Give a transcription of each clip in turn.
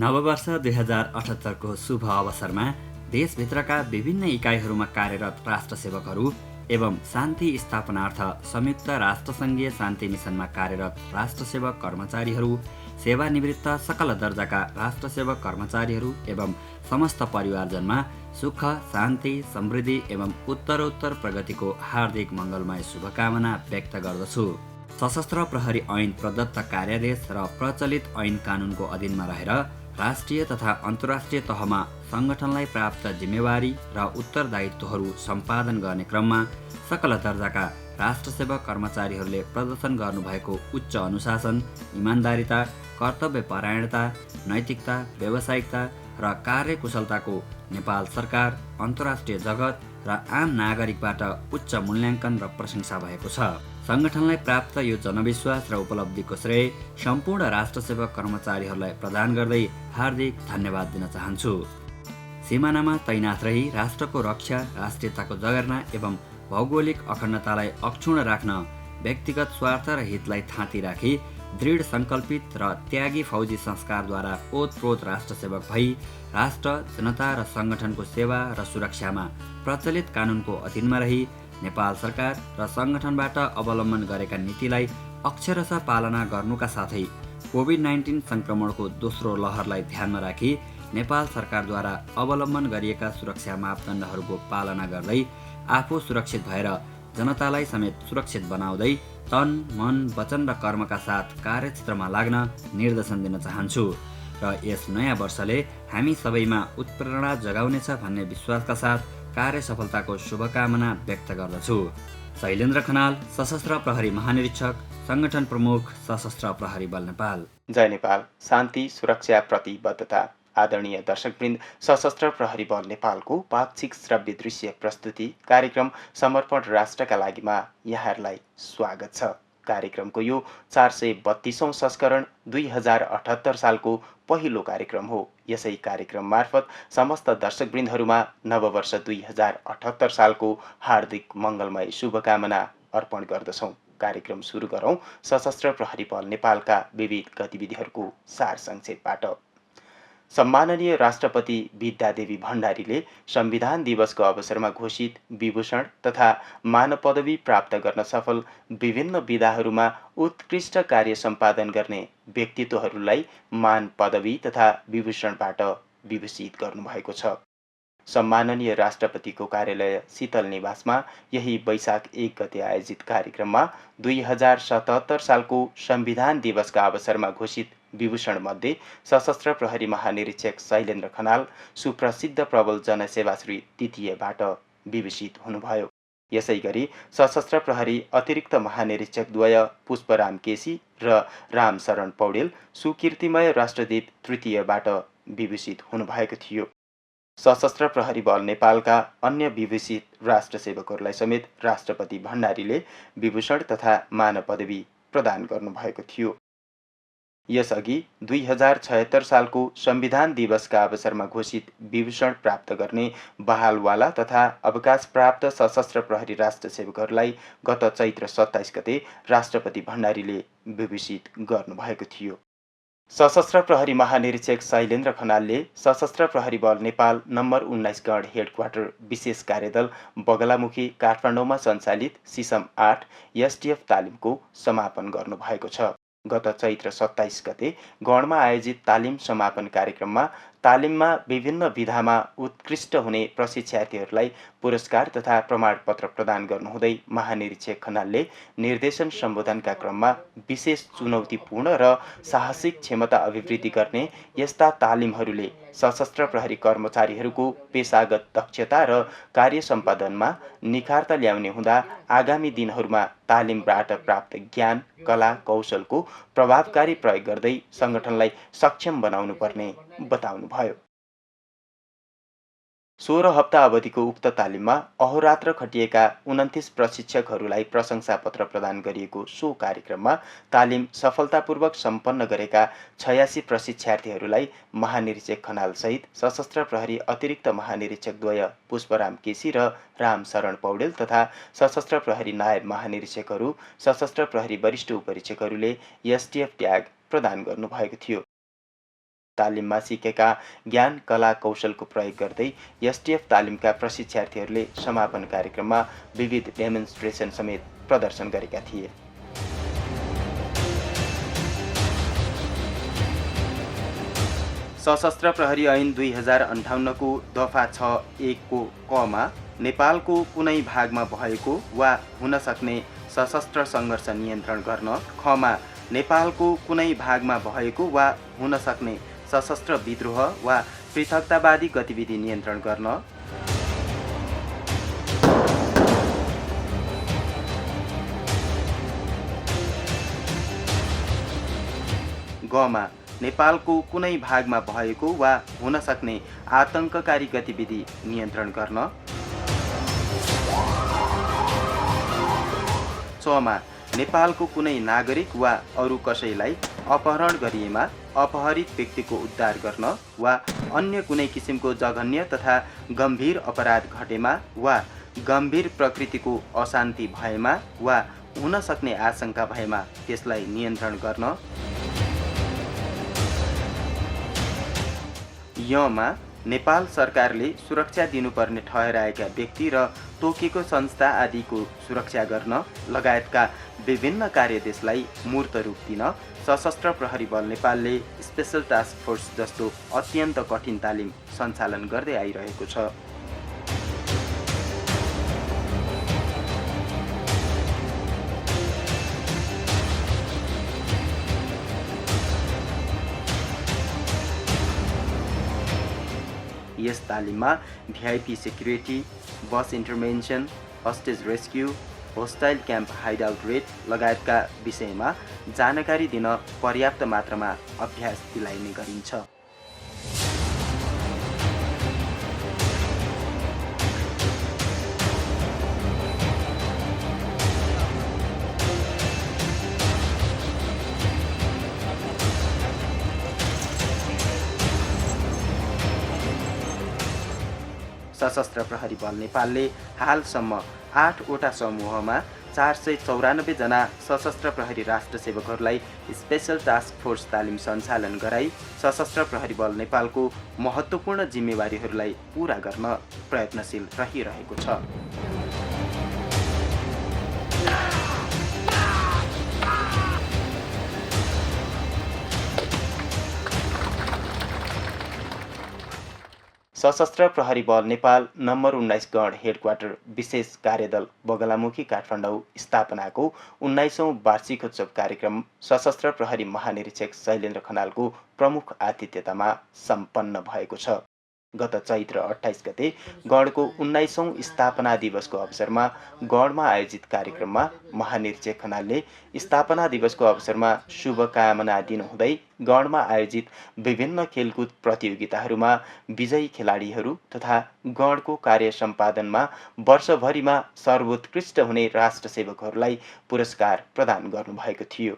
नववर्ष 2078 को शुभ अवसरमा देशभित्रका विभिन्न इकाइहरूमा कार्यरत राष्ट्रसेवकहरू एवं शान्ति स्थापनार्थ संयुक्त राष्ट्रसङ्घीय शान्ति मिसनमा कार्यरत राष्ट्रसेवक कर्मचारीहरू, सेवानिवृत्त सकल दर्जाका राष्ट्रसेवक कर्मचारीहरू एवं समस्त परिवारजनमा सुख, शान्ति, समृद्धि एवं उत्तरोत्तर प्रगतिको हार्दिक मङ्गलमय शुभकामना व्यक्त गर्दछु। सशस्त्र प्रहरी ऐन प्रदत्त कार्यादेश र प्रचलित ऐन कानुनको अधीनमा रहेर राष्ट्रिय तथा अन्तर्राष्ट्रिय तहमा सङ्गठनलाई प्राप्त जिम्मेवारी र उत्तरदायित्वहरू सम्पादन गर्ने क्रममा सकल दर्जाका राष्ट्रसेवक कर्मचारीहरूले प्रदर्शन गर्नुभएको उच्च अनुशासन, इमान्दारिता, कर्तव्यपरायणता, नैतिकता, व्यावसायिकता र कार्यकुशलताको नेपाल सरकार, अन्तर्राष्ट्रिय जगत र आम नागरिकबाट उच्च मूल्याङ्कन र प्रशंसा भएको छ। सङ्गठनलाई प्राप्त यो जनविश्वास र उपलब्धिको श्रेय सम्पूर्ण राष्ट्रसेवक कर्मचारीहरूलाई प्रदान गर्दै हार्दिक धन्यवाद दिन चाहन्छु। सिमानामा तैनाथ रही राष्ट्रको रक्षा, राष्ट्रियताको जगर्ना एवं भौगोलिक अखण्डतालाई अक्षुण्ण राख्न व्यक्तिगत स्वार्थ र हितलाई थाँती राखी दृढ सङ्कल्पित र त्यागी फौजी संस्कारद्वारा ओतप्रोत राष्ट्रसेवक भई राष्ट्र, जनता र सङ्गठनको सेवा र सुरक्षामा प्रचलित कानुनको अधीनमा रही नेपाल सरकार र सङ्गठनबाट अवलम्बन गरेका नीतिलाई अक्षरशः पालना गर्नुका साथै कोभिड-19 सङ्क्रमणको दोस्रो लहरलाई ध्यानमा राखी नेपाल सरकारद्वारा अवलम्बन गरिएका सुरक्षा मापदण्डहरूको पालना गर्दै आफू सुरक्षित भएर जनतालाई समेत सुरक्षित बनाउँदै तन, मन, वचन र कर्मका साथ कार्यक्षेत्रमा लाग्न निर्देशन दिन चाहन्छु र यस नयाँ वर्षले हामी सबैमा उत्प्रेरणा जगाउनेछ भन्ने विश्वासका साथ कार्य सफलताको शुभकामना व्यक्त गर्दछु। शैलेन्द्र खनाल, सशस्त्र प्रहरी महानिरीक्षक, सङ्गठन प्रमुख, सशस्त्र प्रहरी बल नेपाल। जय नेपाल। शान्ति सुरक्षा प्रतिबद्धता। आदरणीय दर्शकवृन्द, सशस्त्र प्रहरी बल नेपालको पाक्षिक श्रव्य दृश्य प्रस्तुति कार्यक्रम समर्पण राष्ट्रका लागिमा यहाँहरूलाई स्वागत छ। कार्यक्रमको यो 432औं संस्करण 2078 सालको पहिलो कार्यक्रम हो। यसै कार्यक्रम मार्फत समस्त दर्शकवृन्दहरूमा नववर्ष 2078 सालको हार्दिक मङ्गलमय शुभकामना अर्पण गर्दछौँ। कार्यक्रम सुरु गरौँ सशस्त्र प्रहरी बल नेपालका विविध गतिविधिहरूको सार संक्षेपबाट। सम्माननीय राष्ट्रपति विद्यादेवी भण्डारीले संविधान दिवसको अवसरमा घोषित विभूषण तथा मानव पदवी प्राप्त गर्न सफल विभिन्न विधाहरूमा उत्कृष्ट कार्य सम्पादन गर्ने व्यक्तित्वहरूलाई मान पदवी तथा विभूषणबाट विभूषित गर्नुभएको छ। सम्माननीय राष्ट्रपतिको कार्यालय शीतल निवासमा यही वैशाख 1 गते आयोजित कार्यक्रममा 2077 सालको संविधान दिवसका अवसरमा घोषित विभूषण मध्ये सशस्त्र प्रहरी महानिरीक्षक शैलेन्द्र खनाल सुप्रसिद्ध प्रबल जनसेवाश्री तृतीयबाट विभूषित हुनुभयो। यसै गरी सशस्त्र प्रहरी अतिरिक्त महानिरीक्षकद्वय पुष्पराम केसी र रामशरण पौडेल सुकीर्तिमय राष्ट्रदीप तृतीयबाट विभूषित हुनुभएको थियो। सशस्त्र प्रहरी बल नेपालका अन्य विभूषित राष्ट्रसेवकहरूलाई समेत राष्ट्रपति भण्डारीले विभूषण तथा मानव पदवी प्रदान गर्नुभएको थियो। यसअघि 2076 सालको संविधान दिवसका अवसरमा घोषित विभूषण प्राप्त गर्ने बहालवाला तथा अवकाश प्राप्त सशस्त्र प्रहरी राष्ट्रसेवकहरूलाई गत चैत्र 27 गते राष्ट्रपति भण्डारीले विभूषित गर्नुभएको थियो। सशस्त्र प्रहरी महानिरीक्षक शैलेन्द्र खनालले सशस्त्र प्रहरी बल नेपाल नम्बर 19 गढ हेडक्वार्टर विशेष कार्यदल बगलामुखी काठमाडौँमा सञ्चालित सिसम 8 एसटिएफ तालिमको समापन गर्नुभएको छ। गत चैत्र 27 गते गढमा आयोजित तालिम समापन कार्यक्रममा तालिममा विभिन्न विधामा उत्कृष्ट हुने प्रशिक्षार्थीहरूलाई पुरस्कार तथा प्रमाणपत्र प्रदान गर्नुहुँदै महानिरीक्षक खनालले निर्देशन सम्बोधनका क्रममा विशेष चुनौतीपूर्ण र साहसिक क्षमता अभिवृद्धि गर्ने यस्ता तालिमहरूले सशस्त्र प्रहरी कर्मचारीहरूको पेशागत दक्षता र कार्य सम्पादनमा निखारता ल्याउने हुँदा आगामी दिनहरूमा तालिमबाट प्राप्त ज्ञान, कला, कौशलको प्रभावकारी प्रयोग गर्दै सङ्गठनलाई सक्षम बनाउनु पर्ने बताउनुभयो। 16 हप्ता अवधिको उक्त तालिममा अहोरात्र खटिएका 29 प्रशिक्षकहरूलाई प्रशंसा पत्र प्रदान गरिएको सो कार्यक्रममा तालिम सफलतापूर्वक सम्पन्न गरेका 86 प्रशिक्षार्थीहरूलाई महानिरीक्षक खनाल सहित सशस्त्र प्रहरी अतिरिक्त महानिरीक्षकद्वय पुष्पराम केसी र रामशरण पौडेल तथा सशस्त्र प्रहरी नायब महानिरीक्षकहरू, सशस्त्र प्रहरी वरिष्ठ उपरीक्षकहरूले एसटिएफ ट्याग प्रदान गर्नुभएको थियो। तालिममा सिकेका ज्ञान कला कौशलको प्रयोग गर्दै एसटिएफ तालिमका प्रशिक्षार्थीहरूले समापन कार्यक्रममा विविध डेमोन्स्ट्रेसन समेत प्रदर्शन गरेका थिए। सशस्त्र प्रहरी ऐन 2058 को दफा 6(1) को कमा नेपालको कुनै भागमा भएको वा हुन सक्ने सशस्त्र सङ्घर्ष नियन्त्रण गर्न, खमा नेपालको कुनै भागमा भएको वा हुन सक्ने सशस्त्र विद्रोह वा पृथकतावादी गतिविधि नियन्त्रण गर्न, गमा नेपालको कुनै भागमा भएको वा हुन सक्ने आतंककारी गतिविधि नियन्त्रण गर्न, चमा नेपालको कुनै नागरिक वा अरू कसैलाई अपहरण गरिएमा अपहरित व्यक्तिको उद्धार गर्न वा अन्य कुनै किसिमको जघन्य तथा गम्भीर अपराध घटेमा वा गम्भीर प्रकृतिको अशान्ति भएमा वा हुन सक्ने आशंका भएमा त्यसलाई नियन्त्रण गर्न, यमा नेपाल सरकारले सुरक्षा दिनुपर्ने ठहराएका व्यक्ति र तोकेको संस्था आदिको सुरक्षा गर्न लगायतका विभिन्न कार्यदेशलाई मूर्त रूप दिन सशस्त्र प्रहरी बल नेपालले स्पेशल टास्क फोर्स जस्तो अत्यन्त कठिन तालिम सञ्चालन गर्दै आइरहेको छ। यस तालिममा VIP security, bus intervention, hostage rescue, hostile camp hideout raid लगायतका विषयमा जानकारी दिन पर्याप्त मात्रामा अभ्यास दिलाइने गरिन्छ। सशस्त्र प्रहरी बल नेपालले हालसम्म 8वटा समूहमा 494 जना सशस्त्र प्रहरी राष्ट्र सेवकहरूलाई स्पेशल टास्क फोर्स तालिम सञ्चालन गराई सशस्त्र प्रहरी बल नेपालको महत्त्वपूर्ण जिम्मेवारीहरूलाई पूरा गर्न प्रयत्नशील रहिरहेको छ। सशस्त्र प्रहरी बल नेपाल नम्बर 19 गण हेडक्वार्टर विशेष कार्यदल बगलामुखी काठमाडौँ स्थापनाको 19औं वार्षिकोत्सव कार्यक्रम सशस्त्र प्रहरी महानिरीक्षक शैलेन्द्र खनालको प्रमुख आतिथ्यतामा सम्पन्न भएको छ। गत चैत्र 28 गते गणको 19औं स्थापना दिवसको अवसरमा गणमा आयोजित कार्यक्रममा महानिरीक्षक खनालले स्थापना दिवसको अवसरमा शुभकामना दिनुहुँदै गणमा आयोजित विभिन्न खेलकुद प्रतियोगिताहरूमा विजयी खेलाडीहरू तथा गणको कार्य सम्पादनमा वर्षभरिमा सर्वोत्कृष्ट हुने राष्ट्र सेवकहरूलाई पुरस्कार प्रदान गर्नुभएको थियो।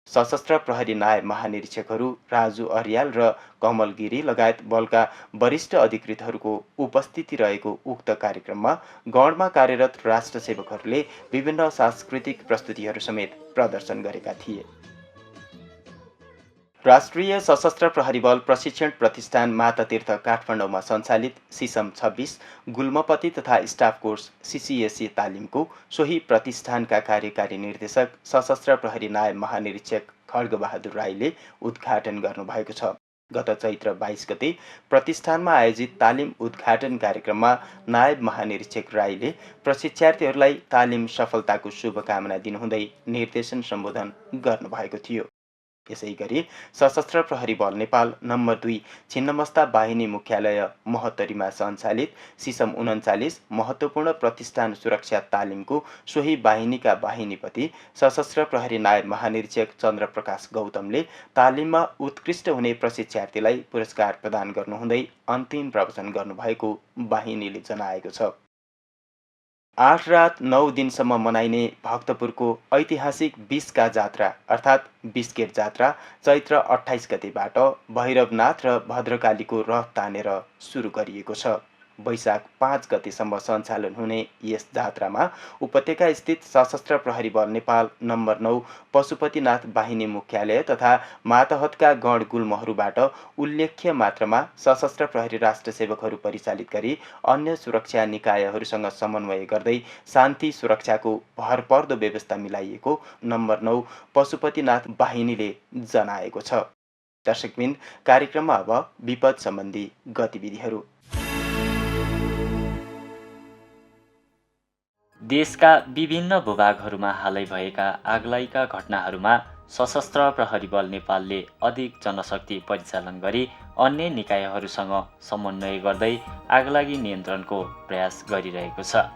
सशस्त्र प्रहरी नायब महानिरीक्षकहरू राजु अर्याल र कमल गिरी लगायत बलका वरिष्ठ अधिकृतहरूको उपस्थिति रहेको उक्त कार्यक्रममा गणमा कार्यरत राष्ट्र सेवकहरूले विभिन्न सांस्कृतिक प्रस्तुतिहरू समेत प्रदर्शन गरेका थिए। राष्ट्रिय सशस्त्र प्रहरी बल प्रशिक्षण प्रतिष्ठान मातातीर्थ काठमाडौँमा सञ्चालित सिसम 26 गुल्मपति तथा स्टाफ कोर्स सिसिएसी तालिमको सोही प्रतिष्ठानका कार्यकारी निर्देशक सशस्त्र प्रहरी नायब महानिरीक्षक खड्गबहादुर राईले उद्घाटन गर्नुभएको छ। गत चैत्र 22 गते प्रतिष्ठानमा आयोजित तालिम उद्घाटन कार्यक्रममा नायब महानिरीक्षक राईले प्रशिक्षार्थीहरूलाई तालिम सफलताको शुभकामना दिनुहुँदै निर्देशन सम्बोधन गर्नुभएको थियो। यसैगरी सशस्त्र प्रहरी बल नेपाल नम्बर 2 छिन्नमस्ता बाहिनी मुख्यालय महोत्तरीमा सञ्चालित सिसम 39 महत्त्वपूर्ण प्रतिष्ठान सुरक्षा तालिमको सोही बाहिनीका बाहिनीपति सशस्त्र प्रहरी नायब महानिरीक्षक चन्द्रप्रकाश गौतमले तालिममा उत्कृष्ट हुने प्रशिक्षार्थीलाई पुरस्कार प्रदान गर्नुहुँदै अन्तिम प्रवचन गर्नुभएको बाहिनीले जनाएको छ। 8 रात 9 दिनसम्म मनाइने भक्तपुरको ऐतिहासिक बिसका जात्रा अर्थात् बिस्केट जात्रा चैत्र 28 गतेबाट भैरवनाथ र भद्रकालीको रथ तानेर सुरु गरिएको छ। वैशाख 5 गतेसम्म सञ्चालन हुने यस जात्रामा उपत्यका स्थित सशस्त्र प्रहरी बल नेपाल नम्बर 9 पशुपतिनाथ बाहिनी मुख्यालय तथा मातहतका गण गुल्महरूबाट उल्लेख्य मात्रामा सशस्त्र प्रहरी राष्ट्र सेवकहरू परिचालित गरी अन्य सुरक्षा निकायहरूसँग समन्वय गर्दै शान्ति सुरक्षाको भरपर्दो व्यवस्था मिलाइएको नम्बर 9 पशुपतिनाथ बाहिनीले जनाएको छ। दर्शकबिन, कार्यक्रममा अब विपद सम्बन्धी गतिविधिहरू। देशका विभिन्न भूभागहरूमा हालै भएका आगलागीका घटनाहरूमा सशस्त्र प्रहरी बल नेपालले अधिक जनशक्ति परिचालन गरी अन्य निकायहरूसँग समन्वय गर्दै आगलागी नियन्त्रणको प्रयास गरिरहेको छ।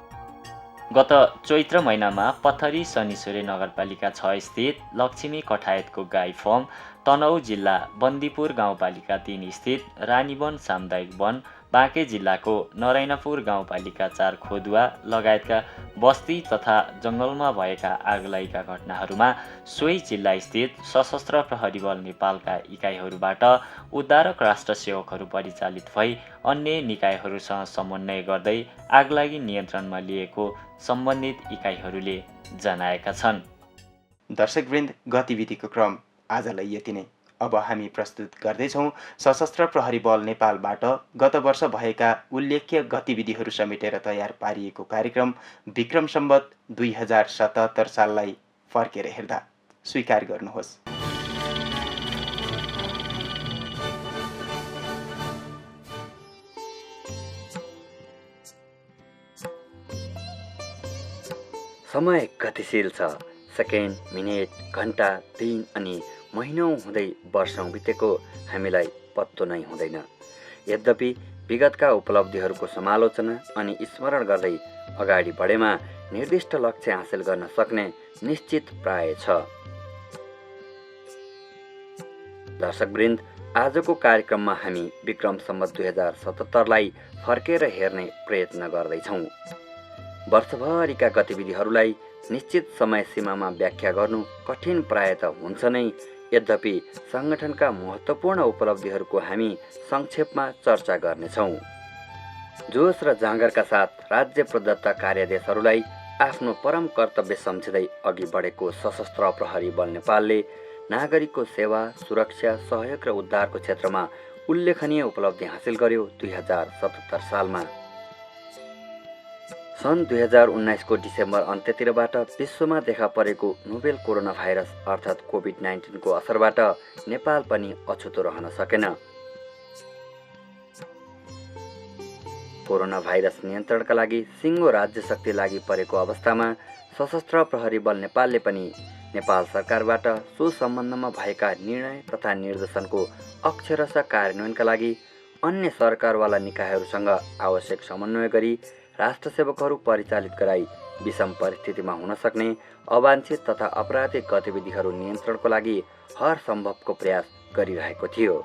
गत चैत्र महिनामा पथरी शनिश्वरे नगरपालिका 6 स्थित लक्ष्मी कठायतको गाई फर्म, तनहुँ जिल्ला बन्दीपुर गाउँपालिका 3 स्थित रानीवन सामुदायिक वन, बाँके जिल्लाको नरायणपुर गाउँपालिका 4 खोदुवा लगायतका बस्ती तथा जङ्गलमा भएका आगलागीका घटनाहरूमा सोही जिल्ला स्थित सशस्त्र प्रहरी बल नेपालका इकाइहरूबाट उद्धारक राष्ट्र सेवकहरू परिचालित भई अन्य निकायहरूसँग समन्वय गर्दै आगलागी नियन्त्रणमा लिएको सम्बन्धित इकाइहरूले जनाएका छन्। दर्शकवृन्द, गतिविधिको क्रम आजलाई यति नै। अब हामी प्रस्तुत गर्दैछौँ सशस्त्र प्रहरी बल नेपालबाट गत वर्ष भएका उल्लेख्य गतिविधिहरू समेटेर तयार पारिएको कार्यक्रम विक्रम सम्वत 2077 साललाई फर्केर हेर्दा। स्वीकार गर्नुहोस्। समय गतिशील छ। सेकेन्ड, मिनेट, घन्टा, दिन अनि महिनौँ हुँदै वर्षौँ बितेको हामीलाई पत्तो नै हुँदैन। यद्यपि विगतका उपलब्धिहरूको समालोचना अनि स्मरण गर्दै अगाडि बढेमा निर्दिष्ट लक्ष्य हासिल गर्न सक्ने निश्चित प्राय छ। दर्शकवृन्द, आजको कार्यक्रममा हामी विक्रम सम्वत 2077लाई फर्केर हेर्ने प्रयत्न गर्दैछौँ। वर्षभरिका गतिविधिहरूलाई निश्चित समय सीमामा व्याख्या गर्नु कठिन प्राय त हुन्छ नै, यद्यपि सङ्गठनका महत्त्वपूर्ण उपलब्धिहरूको हामी संक्षेपमा चर्चा गर्नेछौँ। जोश र जाँगरका साथ राज्य प्रदत्त कार्यादेशहरूलाई आफ्नो परम कर्तव्य सम्झिँदै अघि बढेको सशस्त्र प्रहरी बल नेपालले नागरिकको सेवा, सुरक्षा, सहयोग र उद्धारको क्षेत्रमा उल्लेखनीय उपलब्धि हासिल गर्यो। 2077 सालमा सन् 2019को डिसेम्बर अन्त्यतिरबाट विश्वमा देखा परेको नोभेल कोरोना भाइरस अर्थात् कोभिड-19 को असरबाट नेपाल पनि अछुतो रहन सकेन। कोरोना भाइरस नियन्त्रणका लागि सिङ्गो राज्य शक्ति लागि परेको अवस्थामा सशस्त्र प्रहरी बल नेपालले पनि नेपाल सरकारबाट सो सम्बन्धमा भएका निर्णय तथा निर्देशनको अक्षरशः कार्यान्वयनका लागि अन्य सरकारवाला निकायहरूसँग आवश्यक समन्वय गरी राष्ट्र सेवकहरू परिचालित गराई विषम परिस्थितिमा हुन सक्ने अवांछित तथा अपराधिक गतिविधिहरू नियन्त्रणको लागि हर सम्भवको प्रयास गरिरहेको थियो।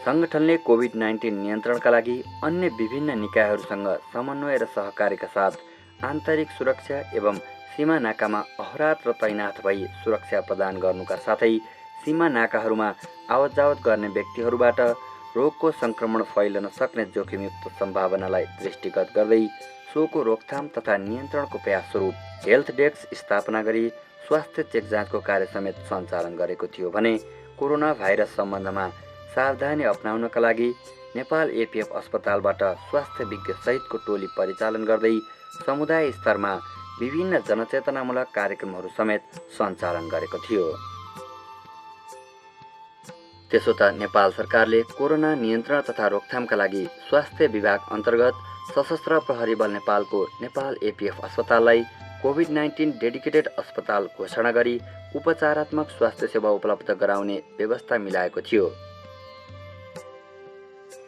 सङ्गठनले कोभिड-19 नियन्त्रणका लागि अन्य विभिन्न निकायहरूसँग समन्वय र सहकारीका साथ आन्तरिक सुरक्षा एवं सीमा नाकामा अहरात्र तैनाथ भई सुरक्षा प्रदान गर्नुका साथै सीमा नाकाहरूमा आवत जावत गर्ने व्यक्तिहरूबाट रोगको संक्रमण फैलन सक्ने जोखिमयुक्त सम्भावनालाई दृष्टिगत गर्दै सोको रोकथाम तथा नियन्त्रणको प्रयास स्वरूप हेल्थ डेस्क स्थापना गरी स्वास्थ्य चेक जाँचको कार्य समेत सञ्चालन गरेको थियो भने कोरोना भाइरस सम्बन्धमा सावधानी अपनाउनका लागि नेपाल एपीएफ अस्पतालबाट स्वास्थ्य विज्ञ सहितको टोली परिचालन गर्दै समुदाय स्तरमा विभिन्न जनचेतनामूलक कार्यक्रमहरू समेत सञ्चालन गरेको थियो। त्यसो त नेपाल सरकारले कोरोना नियन्त्रण तथा रोकथामका लागि स्वास्थ्य विभाग अन्तर्गत सशस्त्र प्रहरी बल नेपालको नेपाल एपीएफ अस्पताललाई कोभिड-19 डेडिकेटेड अस्पताल घोषणा गरी उपचारात्मक स्वास्थ्य सेवा उपलब्ध गराउने व्यवस्था मिलाएको थियो।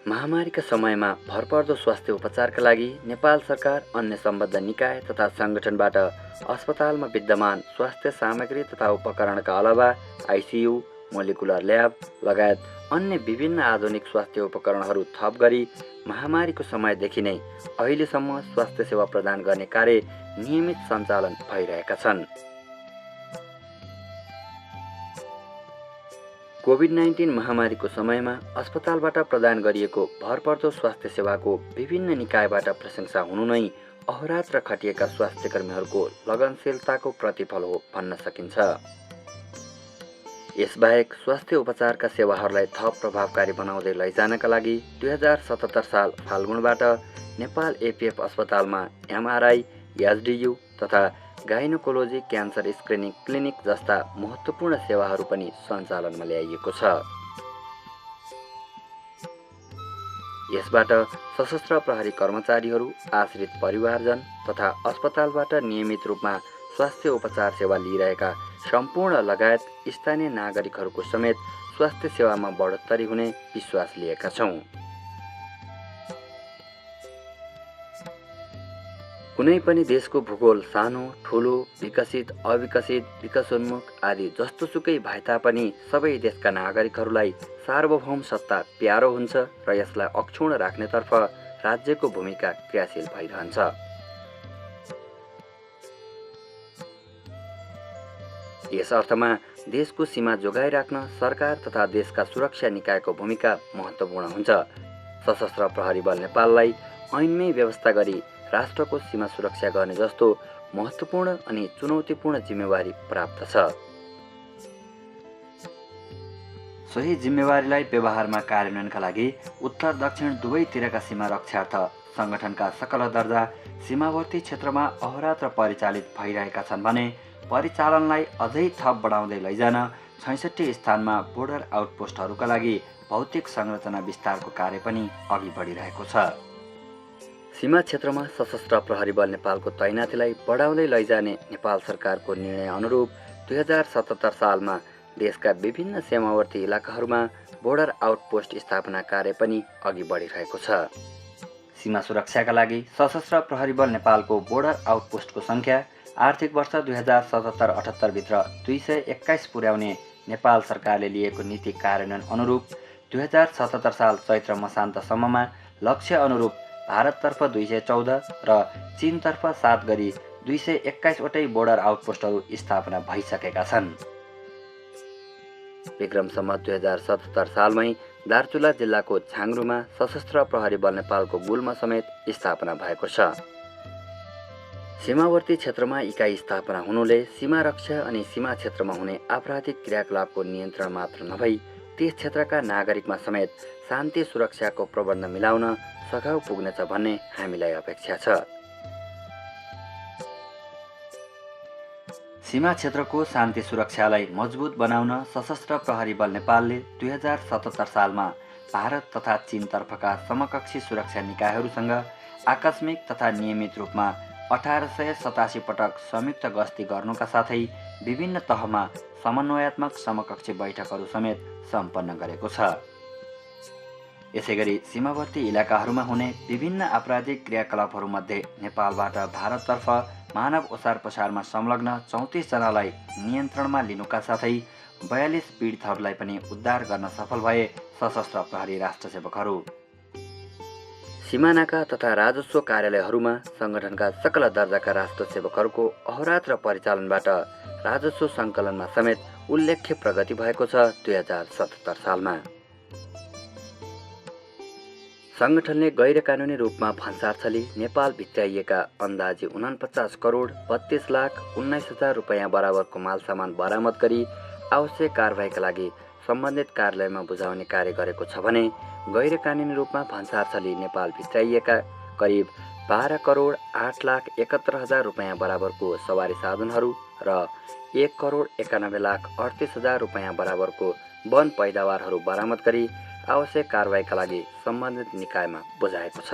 महामारीका समयमा भरपर्दो स्वास्थ्य उपचारका लागि नेपाल सरकार अन्य सम्बद्ध निकाय तथा सङ्गठनबाट अस्पतालमा विद्यमान स्वास्थ्य सामग्री तथा उपकरणका अलावा आइसियू, मोलिकुलर ल्याब लगायत अन्य विभिन्न आधुनिक स्वास्थ्य उपकरणहरू थप गरी महामारीको समयदेखि नै अहिलेसम्म स्वास्थ्य सेवा प्रदान गर्ने कार्य नियमित सञ्चालन भइरहेका छन्। कोभिड-19 महामारीको समयमा अस्पतालबाट प्रदान गरिएको भरपर्दो स्वास्थ्य सेवाको विभिन्न निकायबाट प्रशंसा हुनु नै अहोरात्र खटिएका स्वास्थ्य कर्मीहरूको लगनशीलताको प्रतिफल हो भन्न सकिन्छ। यसबाहेक स्वास्थ्य उपचारका सेवाहरूलाई थप प्रभावकारी बनाउँदै लैजानका लागि 2077 साल फाल्गुनबाट नेपाल एपिएफ अस्पतालमा एमआरआई, एचडियू तथा गाइनोकोलोजी क्यान्सर स्क्रिनिङ क्लिनिक जस्ता महत्त्वपूर्ण सेवाहरू पनि सञ्चालनमा ल्याइएको छ। यसबाट सशस्त्र प्रहरी कर्मचारीहरू, आश्रित परिवारजन तथा अस्पतालबाट नियमित रूपमा स्वास्थ्य उपचार सेवा लिइरहेका सम्पूर्ण लगायत स्थानीय नागरिकहरूको समेत स्वास्थ्य सेवामा बढोत्तरी हुने विश्वास लिएका छौँ। कुनै पनि देशको भूगोल सानो, ठुलो, विकसित, अविकसित, विकासोन्मुख आदि जस्तोसुकै भए तापनि सबै देशका नागरिकहरूलाई सार्वभौम सत्ता प्यारो हुन्छ र यसलाई अक्षुण्ण राख्नेतर्फ राज्यको भूमिका क्रियाशील भइरहन्छ। यस अर्थमा देशको सीमा जोगाइराख्न सरकार तथा देशका सुरक्षा निकायको भूमिका महत्त्वपूर्ण हुन्छ। सशस्त्र प्रहरी बल नेपाललाई ऐनमै व्यवस्था गरी राष्ट्रको सीमा सुरक्षा गर्ने जस्तो महत्त्वपूर्ण अनि चुनौतीपूर्ण जिम्मेवारी प्राप्त छ। सोही जिम्मेवारीलाई व्यवहारमा कार्यान्वयनका लागि उत्तर दक्षिण दुवैतिरका सीमा रक्षार्थ सङ्गठनका सकल दर्जा सीमावर्ती क्षेत्रमा अहोरात्र परिचालित भइरहेका छन् भने परिचालनलाई अझै थप बढाउँदै लैजान 66 स्थानमा बोर्डर आउटपोस्टहरूका लागि भौतिक संरचना विस्तारको कार्य पनि अघि बढिरहेको छ। सीमा क्षेत्रमा सशस्त्र प्रहरी बल नेपालको तैनाथीलाई बढाउँदै लैजाने नेपाल सरकारको निर्णय अनुरूप 2077 सालमा देशका विभिन्न सीमावर्ती इलाकाहरूमा बोर्डर आउटपोस्ट स्थापना कार्य पनि अघि बढिरहेको छ। सीमा सुरक्षाका लागि सशस्त्र प्रहरी बल नेपालको बोर्डर आउटपोस्टको सङ्ख्या आर्थिक वर्ष 2077-78 भित्र 221 पुर्याउने नेपाल सरकारले लिएको नीति कार्यान्वयन अनुरूप 2077 साल चैत्र मसान्तसम्ममा लक्ष्य अनुरूप भारततर्फ 214 र चीनतर्फ 7 गरी 221 वटै बोर्डर आउटपोस्टहरू स्थापना भइसकेका छन्। विक्रम सम्वत 2077 सालमै दार्चुला जिल्लाको छाङ्रुमा सशस्त्र प्रहरी बल नेपालको गुल्म समेत स्थापना भएको छ। सीमावर्ती क्षेत्रमा इकाइ स्थापना हुनुले सीमा रक्षा अनि सीमा क्षेत्रमा हुने आपराधिक क्रियाकलापको नियन्त्रण मात्र नभई त्यस क्षेत्रका नागरिकमा समेत शान्ति सुरक्षाको प्रबन्ध मिलाउन सघाउ पुग्नेछ भन्ने हामीलाई अपेक्षा छ। सीमा क्षेत्रको शान्ति सुरक्षालाई मजबुत बनाउन सशस्त्र प्रहरी बल नेपालले 2077 सालमा भारत तथा चीनतर्फका समकक्षी सुरक्षा निकायहरूसँग आकस्मिक तथा नियमित रूपमा 1887 पटक संयुक्त गस्ती गर्नुका साथै विभिन्न तहमा समन्वयात्मक समकक्षी बैठकहरू समेत सम्पन्न गरेको छ। यसैगरी सीमावर्ती इलाकाहरूमा हुने विभिन्न आपराधिक क्रियाकलापहरूमध्ये नेपालबाट भारततर्फ मानव ओसार पसारमा संलग्न 34 जनालाई नियन्त्रणमा लिनुका साथै 42 पीडितहरूलाई पनि उद्धार गर्न सफल भए सशस्त्र प्रहरी राष्ट्रसेवकहरू। सीमानाका तथा राजस्व कार्यालयहरूमा सङ्गठनका सकल दर्जाका राष्ट्रसेवकहरूको अहोरात्र परिचालनबाट राजस्व सङ्कलनमा समेत उल्लेख्य प्रगति भएको छ। 2077 सालमा सङ्गठनले गैर कानुनी रूपमा भन्सारछली नेपाल भित्र्याइएका अन्दाजी 49 करोड 32 लाख 19 हजार रुपैयाँ बराबरको मालसामान बरामद गरी आवश्यक कारबाहीका लागि सम्बन्धित कार्यालयमा बुझाउने कार्य गरेको छ भने गैर कानुनी रूपमा भन्सारछली नेपाल भित्र्याइएका करिब 12 करोड 8 लाख 71 हजार रुपैयाँ बराबरको सवारी साधनहरू र 1 करोड 91 लाख 38 हजार रुपैयाँ बराबरको वन पैदावारहरू बरामद गरी आवश्यक कारबाहीका लागि सम्बन्धित निकायमा बुझाएको छ।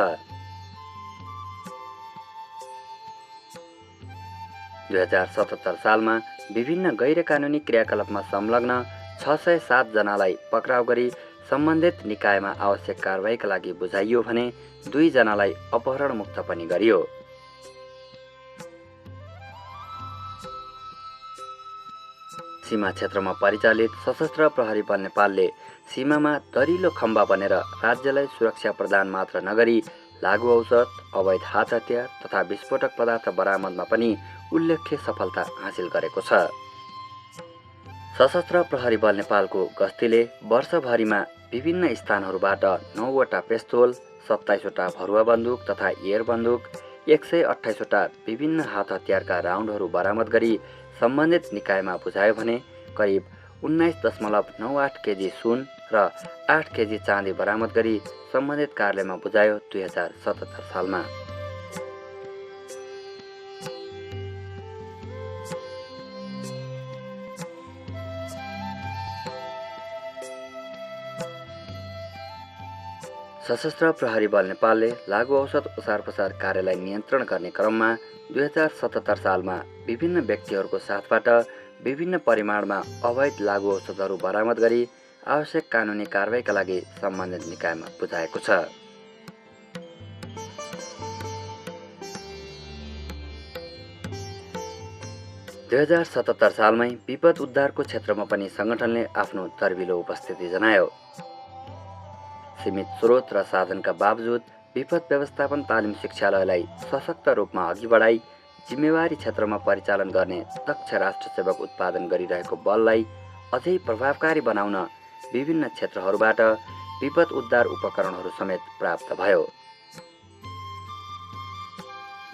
2077 सालमा विभिन्न गैर कानुनी क्रियाकलापमा संलग्न 607 जनालाई पक्राउ गरी सम्बन्धित निकायमा आवश्यक कारबाहीका लागि बुझाइयो भने 2 जनालाई अपहरण मुक्त पनि गरियो। सीमा क्षेत्रमा परिचालित सशस्त्र प्रहरी बल नेपालले सीमामा दरिलो खम्बा बनेर राज्यलाई सुरक्षा प्रदान मात्र नगरी लागु औषध, अवैध हात हतियार तथा विस्फोटक पदार्थ बरामदमा पनि उल्लेख्य सफलता हासिल गरेको छ। सशस्त्र प्रहरी बल नेपालको गस्तीले वर्षभरिमा विभिन्न स्थानहरूबाट 9वटा पेस्तोल, 27वटा भरुवा बन्दुक तथा एयर बन्दुक, 128वटा विभिन्न हात हतियारका राउन्डहरू बरामद गरी सम्बन्धित निकायमा बुझायो भने करिब 19.98 केजी सुन र 8 केजी चाँदी बरामद गरी सम्बन्धित कार्यालयमा बुझायो 2077 सालमा। सशस्त्र प्रहरी बल नेपालले लागु औषध ओसार पसार कार्यलाई नियन्त्रण गर्ने क्रममा 2077 सालमा विभिन्न व्यक्तिहरूको साथबाट विभिन्न परिमाणमा अवैध लागु औषधहरू बरामद गरी आवश्यक कानुनी कारबाहीका लागि सम्बन्धित निकायमा बुझाएको छ। दुई 2077 सालमै विपद उद्धारको क्षेत्रमा पनि सङ्गठनले आफ्नो तर्बिलो उपस्थिति जनायो। सीमित स्रोत र साधनका बावजुद विपद व्यवस्थापन तालिम शिक्षालयलाई सशक्त रूपमा अघि बढाई जिम्मेवारी क्षेत्रमा परिचालन गर्ने दक्ष राष्ट्रसेवक उत्पादन गरिरहेको बललाई अझै प्रभावकारी बनाउन विभिन्न क्षेत्रहरूबाट विपद उद्धार उपकरणहरू समेत प्राप्त भयो।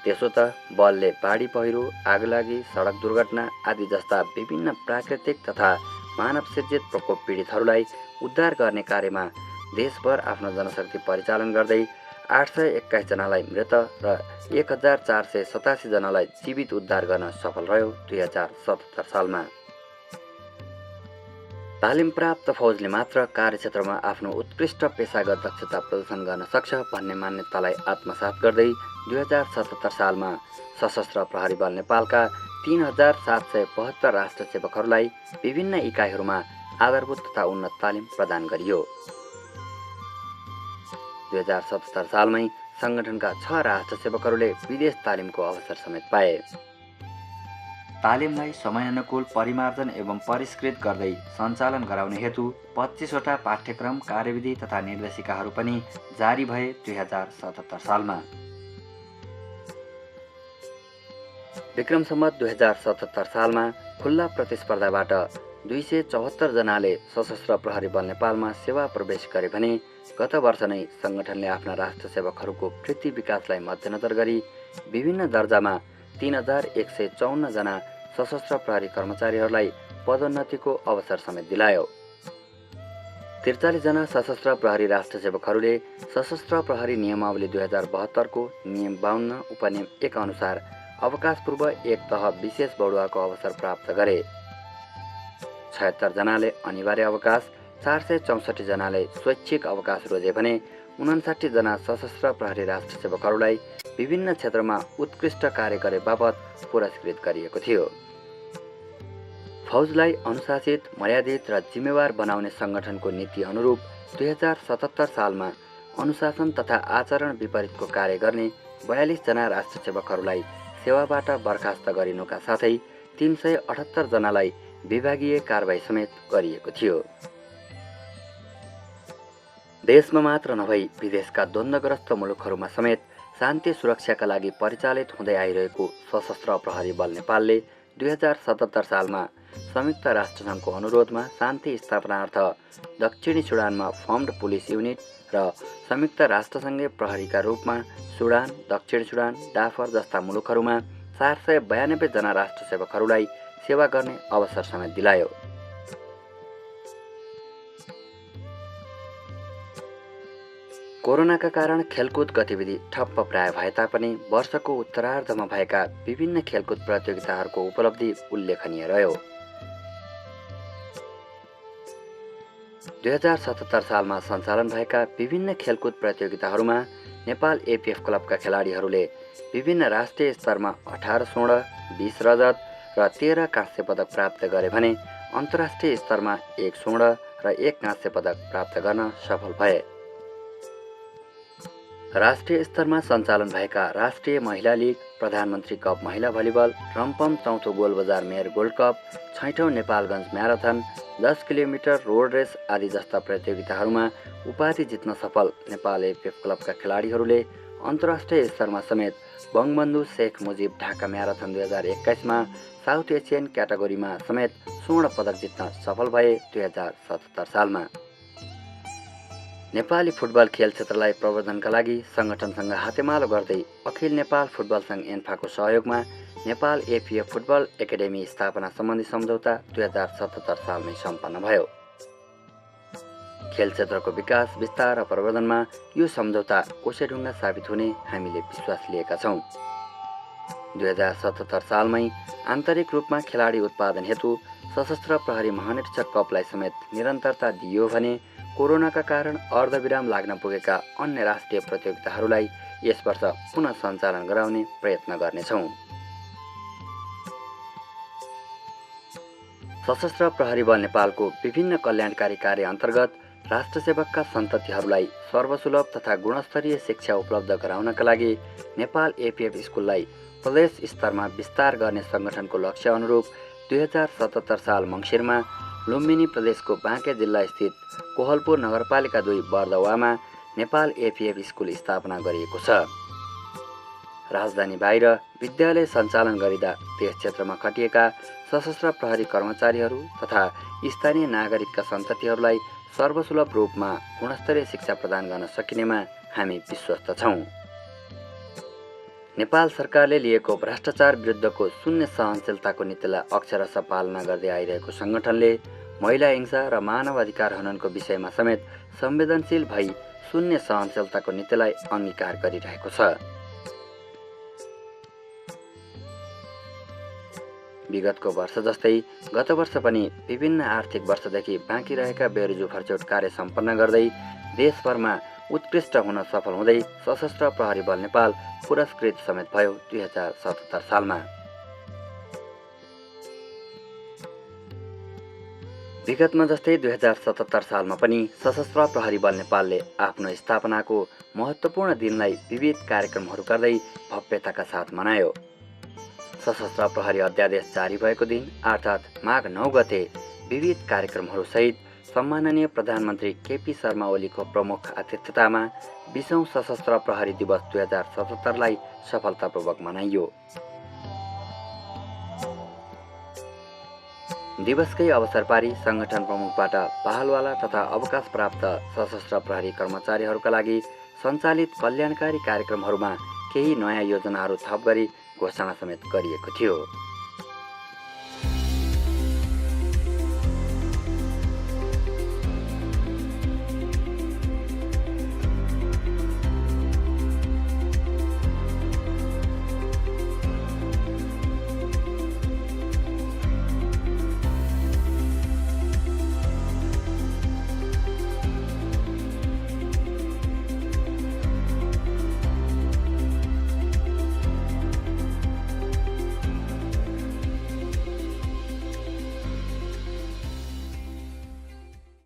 त्यसो त बलले बाढी पहिरो, आगलागी, सडक दुर्घटना आदि जस्ता विभिन्न प्राकृतिक तथा मानव सृजित प्रकोप पीडितहरूलाई उद्धार गर्ने कार्यमा देशभर आफ्नो जनशक्ति परिचालन गर्दै 821 जनालाई मृत र 1487 जनालाई जीवित उद्धार गर्न सफल रह्यो 2077 सालमा। तालिम प्राप्त फौजले मात्र कार्यक्षेत्रमा आफ्नो उत्कृष्ट पेशागत दक्षता प्रदर्शन गर्न सक्छ भन्ने मान्यतालाई आत्मसात गर्दै 2077 सालमा सशस्त्र प्रहरी बल नेपालका 3772 राष्ट्रसेवकहरूलाई विभिन्न इकाइहरूमा आधारभूत तथा उन्नत तालिम प्रदान गरियो। 2077 सालमै सङ्गठनका 6 राष्ट्रसेवकहरूले विदेश तालिमको अवसर समेत पाए। तालिमलाई समयानुकूल परिमार्जन एवं परिष्कृत गर्दै सञ्चालन गराउने हेतु 25वटा पाठ्यक्रम, कार्यविधि तथा निर्देशिकाहरू पनि जारी भए 2077 सालमा। विक्रम सम्वत 2077 सालमा खुल्ला प्रतिस्पर्धाबाट 274 जनाले सशस्त्र प्रहरी बल नेपालमा सेवा प्रवेश गरे भने गत वर्ष नै सङ्गठनले आफ्ना राष्ट्रसेवकहरूको वृत्ति विकासलाई मध्यनजर गरी विभिन्न दर्जामा 3154 जना सशस्त्र प्रहरी कर्मचारीहरूलाई पदोन्नतिको अवसर समेत दिलायो। 43 जना सशस्त्र प्रहरी राष्ट्रसेवकहरूले सशस्त्र प्रहरी नियमावली 2072 को नियम 52 उपनियम 1 अनुसार अवकाश पूर्व एक तह विशेष बढुवाको अवसर प्राप्त गरे। 76 जनाले अनिवार्य अवकाश, 464 जनाले स्वैच्छिक अवकाश रोजे भने 59 जना सशस्त्र प्रहरी राष्ट्रसेवकहरूलाई विभिन्न क्षेत्रमा उत्कृष्ट कार्य गरे बापत पुरस्कृत गरिएको थियो। फौजलाई अनुशासित, मर्यादित र जिम्मेवार बनाउने सङ्गठनको नीति अनुरूप 2077 सालमा अनुशासन तथा आचरण विपरीतको कार्य गर्ने 42 जना राष्ट्रसेवकहरूलाई सेवाबाट बर्खास्त गरिनुका साथै 378 जनालाई विभागीय कारबाही समेत गरिएको थियो। देशमा मात्र नभई विदेशका द्वन्द्वग्रस्त मुलुकहरूमा समेत शान्ति सुरक्षाका लागि परिचालित हुँदै आइरहेको सशस्त्र प्रहरी बल नेपालले 2077 सालमा संयुक्त राष्ट्रसङ्घको अनुरोधमा शान्ति स्थापनार्थ दक्षिणी सुडानमा फर्म्ड पुलिस युनिट र संयुक्त राष्ट्रसङ्घीय प्रहरीका रूपमा सुडान, दक्षिण सुडान, डाफर जस्ता मुलुकहरूमा 492 जना राष्ट्रसेवकहरूलाई सेवा गर्ने अवसर समेत दिलायो। कोरोनाका कारण खेलकुद गतिविधि ठप्प प्राय भए तापनि वर्षको उत्तरार्धमा भएका विभिन्न खेलकुद प्रतियोगिताहरूको उपलब्धि उल्लेखनीय रह्यो। 2077 सालमा सञ्चालन भएका विभिन्न खेलकुद प्रतियोगिताहरूमा नेपाल एपीएफ क्लबका खेलाडीहरूले विभिन्न राष्ट्रिय स्तरमा 18 स्वर्ण, 20 रजत र 13 काँस्य पदक प्राप्त गरे भने अन्तर्राष्ट्रिय स्तरमा 1 स्वर्ण र 1 काँस्य पदक प्राप्त गर्न सफल भए। राष्ट्रिय स्तरमा सञ्चालन भएका राष्ट्रिय महिला लिग, प्रधानमन्त्री कप महिला भलिबल, रम्पम चौथो गोलबजार मेयर गोल्ड कप, 6औं Nepalgunj marathon, 10 kilometre road race आदि जस्ता प्रतियोगिताहरूमा उपाधि जित्न सफल नेपाल एपीएफ क्लबका खेलाडीहरूले अन्तर्राष्ट्रिय स्तरमा समेत बङ्गबन्धु शेख मुजिब ढाका म्याराथन 2021मा साउथ एसियन क्याटेगोरीमा समेत स्वर्ण पदक जित्न सफल भए 2077 सालमा। नेपाली फुटबल खेल क्षेत्रलाई प्रवर्धनका लागि सङ्गठनसँग हातेमालो गर्दै अखिल नेपाल फुटबल सङ्घ एन्फाको सहयोगमा नेपाल एफिएफ फुटबल एकाडेमी स्थापना सम्बन्धी सम्झौता 2077 सालमै सम्पन्न भयो। खेल क्षेत्रको विकास, विस्तार र प्रवर्धनमा यो सम्झौता कोसेढुङ्गा साबित हुने हामीले विश्वास लिएका छौँ। 2077 सालमै आन्तरिक रूपमा खेलाडी उत्पादन हेतु सशस्त्र प्रहरी महानिरीक्षक कपलाई समेत निरन्तरता दिइयो भने कोरोनाका कारण अर्धविराम लाग्न पुगेका अन्य राष्ट्रिय प्रतियोगिताहरूलाई यस वर्ष पुनः सञ्चालन गराउने प्रयत्न गर्नेछौँ। सशस्त्र प्रहरी बल नेपालको विभिन्न कल्याणकारी कार्य अन्तर्गत राष्ट्रसेवकका सन्ततिहरूलाई सर्वसुलभ तथा गुणस्तरीय शिक्षा उपलब्ध गराउनका लागि नेपाल एपिएफ स्कुललाई प्रदेश स्तरमा विस्तार गर्ने सङ्गठनको लक्ष्य अनुरूप 2077 साल मङ्सिरमा लुम्बिनी प्रदेशको बाँके जिल्ला स्थित कोहलपुर नगरपालिका 2 बर्दवामा नेपाल एपिएफ स्कुल स्थापना गरिएको छ। राजधानी बाहिर विद्यालय सञ्चालन गरिँदा त्यस क्षेत्रमा खटिएका सशस्त्र प्रहरी कर्मचारीहरू तथा स्थानीय नागरिकका सन्ततिहरूलाई सर्वसुलभ रूपमा गुणस्तरीय शिक्षा प्रदान गर्न सकिनेमा हामी विश्वस्त छौँ। नेपाल सरकारले लिएको भ्रष्टाचार विरुद्धको शून्य सहनशीलताको नीतिलाई अक्षरशः पालना गर्दै आइरहेको सङ्गठनले महिला हिंसा र मानव अधिकार हननको विषयमा समेत संवेदनशील भई शून्य सहनशीलताको नीतिलाई अंगीकार गरिरहेको छ। विगतको वर्ष जस्तै गत वर्ष पनि विभिन्न आर्थिक वर्षदेखि बाँकी रहेका बेरोजु खर्चोट कार्य सम्पन्न गर्दै देशभरमा उत्कृष्ट हुन सफल हुँदै सशस्त्र प्रहरी बल नेपाल पुरस्कृत समेत भयो 2077 सालमा। विगतमा जस्तै 2077 सालमा पनि सशस्त्र प्रहरी बल नेपालले आफ्नो स्थापनाको महत्त्वपूर्ण दिनलाई विविध कार्यक्रमहरू गर्दै भव्यताका साथ मनायो। सशस्त्र प्रहरी अध्यादेश जारी भएको दिन अर्थात् माघ 9 गते विविध कार्यक्रमहरू सहित सम्माननीय प्रधानमन्त्री केपी शर्मा ओलीको प्रमुख आतिथ्यतामा 20औं सशस्त्र प्रहरी दिवस 2077 लाई सफलतापूर्वक मनाइयो। दिवसकै अवसर पारी संगठन प्रमुखबाट पहलवाला तथा अवकाश प्राप्त सशस्त्र प्रहरी कर्मचारीहरूका लागि सञ्चालित कल्याणकारी कार्यक्रमहरूमा केही नयाँ योजनाहरू थप गरी घोषणा समेत गरिएको थियो।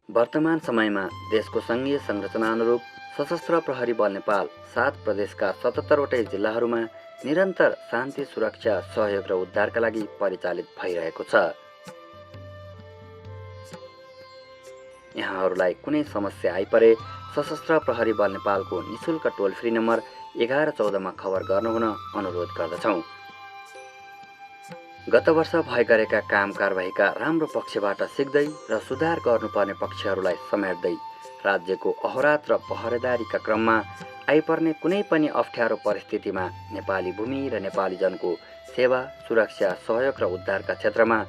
वर्तमान समयमा देशको सङ्घीय संरचना अनुरूप सशस्त्र प्रहरी बल नेपाल 7 प्रदेशका 77 वटै जिल्लाहरूमा निरन्तर शान्ति, सुरक्षा, सहयोग र उद्धारका लागि परिचालित भइरहेको छ। यहाँहरूलाई कुनै समस्या आइपरे सशस्त्र प्रहरी बल नेपालको निशुल्क टोल फ्री नम्बर 1114 मा खबर गर्नुहुन अनुरोध गर्दछौँ। गत वर्ष भए गरेका काम कारबाहीका राम्रो पक्षबाट सिक्दै र सुधार गर्नुपर्ने पक्षहरूलाई समेट्दै राज्यको अहोरात्र र पहरेदारीका क्रममा आइपर्ने कुनै पनि अप्ठ्यारो परिस्थितिमा नेपाली भूमि र नेपाली जनको सेवा, सुरक्षा, सहयोग र उद्धारका क्षेत्रमा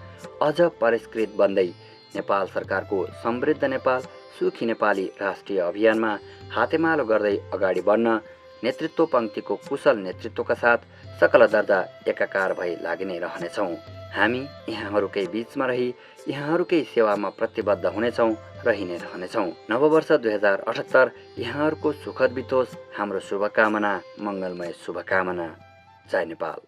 अझ परिष्कृत बन्दै नेपाल सरकारको समृद्ध नेपाल सुखी नेपाली राष्ट्रिय अभियानमा हातेमालो गर्दै अगाडि बढ्न नेतृत्व पङ्क्तिको कुशल नेतृत्वका साथ सकल दर्जा एकाकार भई लागि नै रहनेछौँ। हामी यहाँहरूकै बीचमा रही यहाँहरूकै सेवामा प्रतिबद्ध हुनेछौँ, रहि नै रहनेछौँ। नववर्ष 2078 यहाँहरूको सुखद बितोस्, हाम्रो शुभकामना, मङ्गलमय शुभकामना। जय नेपाल।